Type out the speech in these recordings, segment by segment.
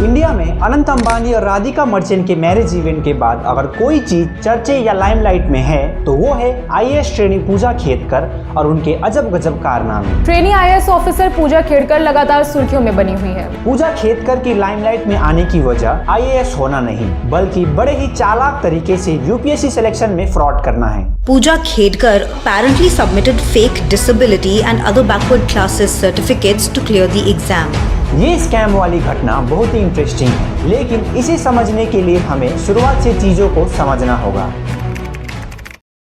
India में अनंत अंबानी और राधिका मर्चेंट के मैरिज इवेंट के बाद अगर कोई चीज चर्चे या लाइमलाइट में है तो वो है आईएएस ट्रेनी पूजा खेडकर और उनके अजब गजब कारनामे। ट्रेनी आईएएस ऑफिसर पूजा खेडकर लगातार सुर्खियों में बनी हुई है। पूजा खेडकर की लाइमलाइट में आने की वजह आईएएस होना नहीं बल्कि बड़े ही चालाक तरीके से यूपीएससी सिलेक्शन में फ्रॉड करना है। Pooja Khedkar apparently submitted fake disability and other backward classes certificates to clear the exam. ये स्कैम वाली घटना बहुत ही इंटरेस्टिंग है, लेकिन इसे समझने के लिए हमें शुरुआत से चीजों को समझना होगा।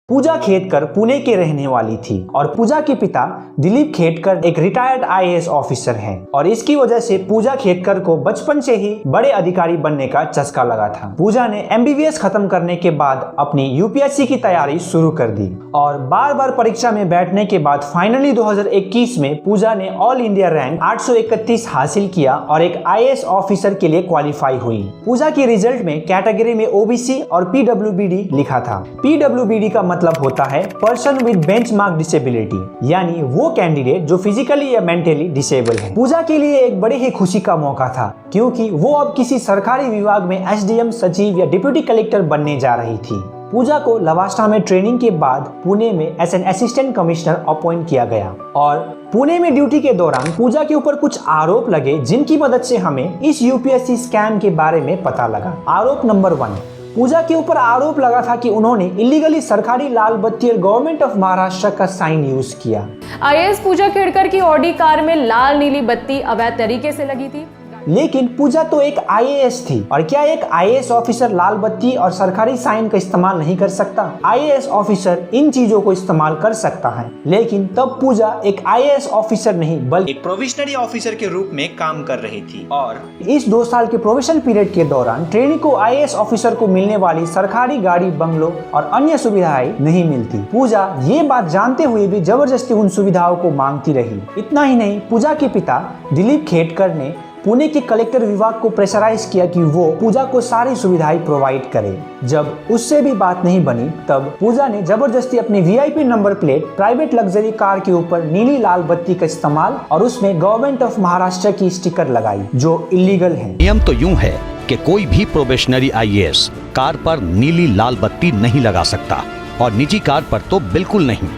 पूजा खेडकर पुणे के रहने वाली थी और पूजा के पिता दिलीप खेडकर एक रिटायर्ड आईएएस ऑफिसर हैं और इसकी वजह से पूजा खेडकर को बचपन से ही बड़े अधिकारी बनने का चस्का लगा था। पूजा ने एमबीबीएस खत्म करने के बाद अपनी यूपीएससी की तैयारी शुरू कर दी और बार बार परीक्षा में बैठने के बाद फाइनली 2021 में पूजा ने ऑल इंडिया रैंक 831 हासिल किया और एक आईएएस ऑफिसर के लिए क्वालिफाई हुई। पूजा की रिजल्ट में कैटेगरी में ओबीसी और पीडब्ल्यूबीडी लिखा था। पीडब्ल्यूबीडी का मतलब होता है पर्सन विद बेंचमार्क डिसेबिलिटी, यानी वो कैंडिडेट जो फिजिकली या मेंटली डिसेबल है। पूजा के लिए एक बड़े ही खुशी का मौका था क्योंकि वो अब किसी सरकारी विभाग में एसडीएम, सचिव या डिप्टी कलेक्टर बनने जा रही थी। पूजा को लवासा में ट्रेनिंग के बाद पुणे में as an assistant commissioner appoint किया गया और पुणे में ड्यूटी के दौरान पूजा के ऊपर कुछ आरोप लगे जिनकी मदद से हमें इस यूपीएससी स्कैम के बारे में पता लगा। आरोप नंबर 1, पूजा के ऊपर आरोप लगा था कि उन्होंने इलीगली सरकारी लाल बत्ती और गवर्नमेंट ऑफ महाराष्ट्र का साइन यूज किया। आईएएस पूजा खेडकर की ऑडी कार में लाल नीली बत्ती अवैध तरीके से लगी थी। लेकिन पूजा तो एक आईएएस थी और क्या एक आईएएस ऑफिसर लाल बत्ती और सरकारी साइन का इस्तेमाल नहीं कर सकता? आईएएस ऑफिसर इन चीजों को इस्तेमाल कर सकता है, लेकिन तब पूजा एक आईएएस ऑफिसर नहीं बल्कि एक प्रोविशनरी ऑफिसर के रूप में काम कर रही थी और इस 2 साल के प्रोविशन पीरियड के दौरान ट्रेनी को आईएएस ऑफिसर को मिलने वाली सरकारी गाड़ी, बंगलों और अन्य सुविधाएं नहीं मिलती। पूजा ये बात जानते हुए भी जबरदस्ती उन सुविधाओं को मांगती रही। इतना ही नहीं, पूजा के पिता दिलीप खेडकर ने पुणे के कलेक्टर विभाग को प्रेशराइज किया कि वो पूजा को सारी सुविधाएं प्रोवाइड करे। जब उससे भी बात नहीं बनी तब पूजा ने जबरदस्ती अपनी VIP number plate private luxury car के ऊपर नीली लाल बत्ती का इस्तेमाल और उसमें गवर्नमेंट ऑफ महाराष्ट्र की स्टिकर लगाई जो इलीगल है। नियम तो यूं है कि कोई भी प्रोबेशनरी आईएएस कार पर नीली लाल बत्ती नहीं लगा सकता और निजी कार पर तो बिल्कुल नहीं।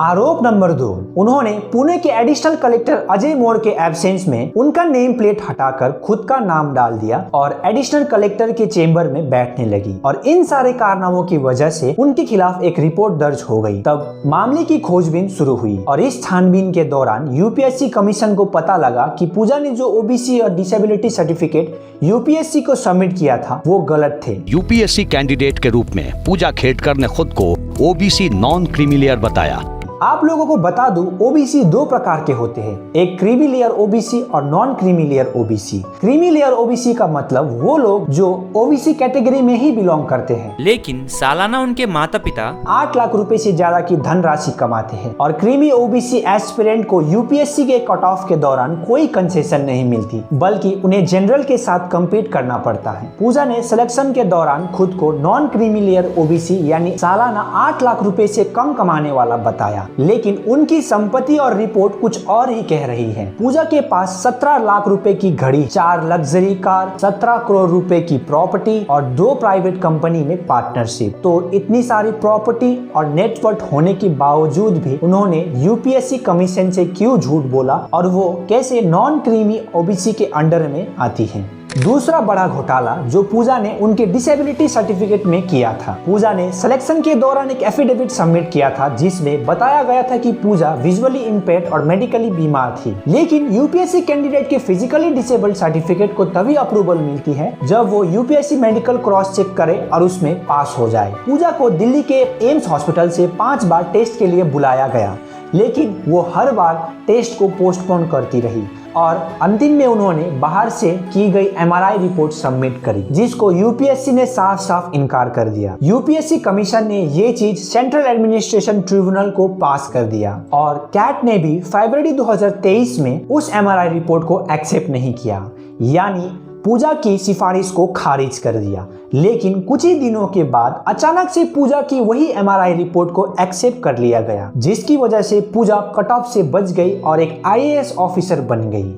आरोप नंबर 2, उन्होंने पुणे के एडिशनल कलेक्टर अजय मोर के एब्सेंस में उनका नेम प्लेट हटाकर खुद का नाम डाल दिया और एडिशनल कलेक्टर के चेंबर में बैठने लगी और इन सारे कारनामों की वजह से उनके खिलाफ एक रिपोर्ट दर्ज हो गई। तब मामले की खोजबीन शुरू हुई और इस छानबीन के दौरान यूपीएससी कमीशन को पता लगा कि पूजा ने जो ओबीसी और डिसेबिलिटी सर्टिफिकेट यूपीएससी को सबमिट किया था वो गलत थे। यूपीएससी कैंडिडेट के रूप में पूजा खेडकर ने खुद को ओबीसी नॉन क्रीमी लेयर बताया। आप लोगों को बता दूं, ओबीसी 2 प्रकार के होते हैं, एक क्रीमी लेयर ओबीसी और non creamy layer OBC. Creamy layer OBC का मतलब वो लोग जो ओबीसी कैटेगरी में ही बिलोंग करते हैं, लेकिन सालाना उनके माता पिता 8 लाख रुपए से ज्यादा की धनराशि कमाते हैं और क्रीमी ओबीसी एस्पिरेंट को यूपीएससी के कट ऑफ के दौरान कोई कंसेशन नहीं मिलती बल्कि उन्हें जनरल के साथ कम्पीट करना पड़ता है। पूजा ने सिलेक्शन के दौरान खुद को नॉन क्रीमी लेयर ओबीसी यानी सालाना 8 लाख रुपए से कम कमाने वाला बताया, लेकिन उनकी संपत्ति और रिपोर्ट कुछ और ही कह रही है। पूजा के पास 17 लाख रुपए की घड़ी, 4 लग्जरी कार, 17 करोड़ रुपए की प्रॉपर्टी और 2 प्राइवेट कंपनी में पार्टनरशिप। तो इतनी सारी प्रॉपर्टी और नेटवर्थ होने के बावजूद भी उन्होंने यूपीएससी कमीशन से क्यों झूठ बोला और वो कैसे नॉन क्रीमी ओबीसी के अंडर में आती है। दूसरा बड़ा घोटाला जो पूजा ने उनके डिसेबिलिटी सर्टिफिकेट में किया था। पूजा ने सिलेक्शन के दौरान एक एफिडेविट सबमिट किया था जिसमें बताया गया था कि पूजा विजुअली इम्पेयर्ड और मेडिकली बीमार थी, लेकिन यूपीएससी कैंडिडेट के फिजिकली डिसेबल्ड सर्टिफिकेट को तभी अप्रूवल मिलती है जब वो यूपीएससी मेडिकल क्रॉस चेक करे और उसमें पास हो जाए। पूजा को दिल्ली के एम्स हॉस्पिटल से 5 बार टेस्ट के लिए बुलाया गया, लेकिन वो हर बार टेस्ट को पोस्टपोन करती रही और अंतिम में उन्होंने बाहर से की गई एमआरआई रिपोर्ट सबमिट करी जिसको यूपीएससी ने साफ साफ इनकार कर दिया। यूपीएससी कमीशन ने ये चीज सेंट्रल एडमिनिस्ट्रेशन ट्रिब्यूनल को पास कर दिया और कैट ने भी फरवरी 2023 में उस एमआरआई रिपोर्ट को एक्सेप्ट नहीं किया, यानी पूजा की सिफारिश को खारिज कर दिया। लेकिन कुछ ही दिनों के बाद अचानक से पूजा की वही एमआरआई रिपोर्ट को एक्सेप्ट कर लिया गया, जिसकी वजह से पूजा कट ऑफ से बच गई और एक आईएएस ऑफिसर बन गई।